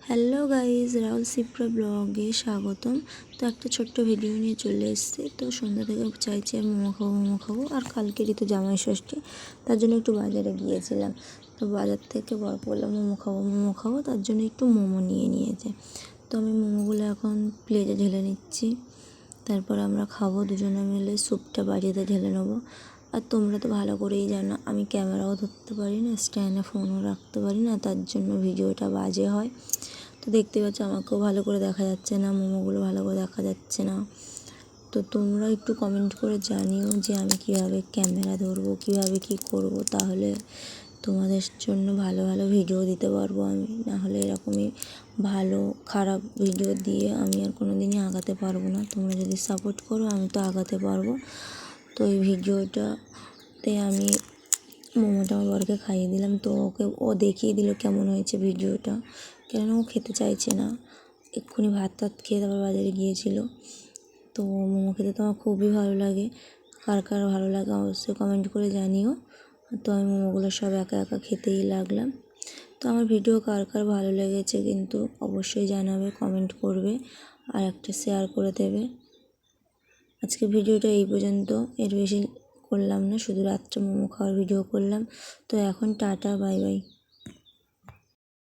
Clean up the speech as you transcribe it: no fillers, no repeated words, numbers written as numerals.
Hello guys, Rahul Sipra ব্লগে স্বাগতম। তো একটা ছোট্ট ভিডিও নিয়ে চলে এসেছি। তো সন্ধ্যা থেকে চাইছি আর মোমো খাবো আর কালকেরই তো জামাই ষষ্ঠী, তার জন্য একটু বাজারে গিয়েছিলাম। তো বাজার থেকে বর বললাম মোমো খাবো, তার জন্য একটু মোমো নিয়েছে। তো আমি মোমোগুলো এখন প্লেটে ঢেলে নিচ্ছি, তারপর আমরা খাবো দুজনে মিলে। স্যুপটা বাড়িতে ঢেলে নেবো। আর তোমরা তো ভালো করেই জানো আমি ক্যামেরাও ধরতে পারি না, স্ট্যান্ডে ফোনও রাখতে পারি না, তার জন্য ভিডিওটা বাজে হয়। তো দেখতে পাচ্ছ আমাকেও ভালো করে দেখা যাচ্ছে না, মোমোগুলো ভালো করে দেখা যাচ্ছে না। তো তোমরা একটু কমেন্ট করে জানিও যে আমি কিভাবে ক্যামেরা ধরবো, কিভাবে কি করব, তাহলে তোমাদের জন্য ভালো ভালো ভিডিও দিতে পারবো আমি। না হলে এরকমই ভালো খারাপ ভিডিও দিয়ে আমি আর কোনো দিনই আগাতে পারবো না। তোমরা যদি সাপোর্ট করো আমি তো আগাতে পারবো। তো এই ভিডিওটাতে আমি মোমোটা আমার বরকে খাইয়ে দিলাম। তো ও দেখিয়ে দিল কেমন হয়েছে ভিডিওটা, কেননা ও খেতে চাইছে না। এক্ষুনি ভাত খেয়ে তারপর বাজারে গিয়েছিল। তো মোমো খেতে তো আমার খুবই ভালো লাগে। কার কার ভালো লাগে অবশ্যই কমেন্ট করে জানিও। তো আমি মোমোগুলো সব একা একা খেতেই লাগলাম। তো আমার ভিডিও কার কার ভালো লেগেছে কিন্তু অবশ্যই জানাবে, কমেন্ট করবে আর একটা শেয়ার করে দেবে। আজকে ভিডিওটা এই পর্যন্ত, এর বেশি করলাম না, শুধু রাত্রে মোমো খাওয়ার ভিডিও করলাম। তো এখন টাটা, বাই বাই।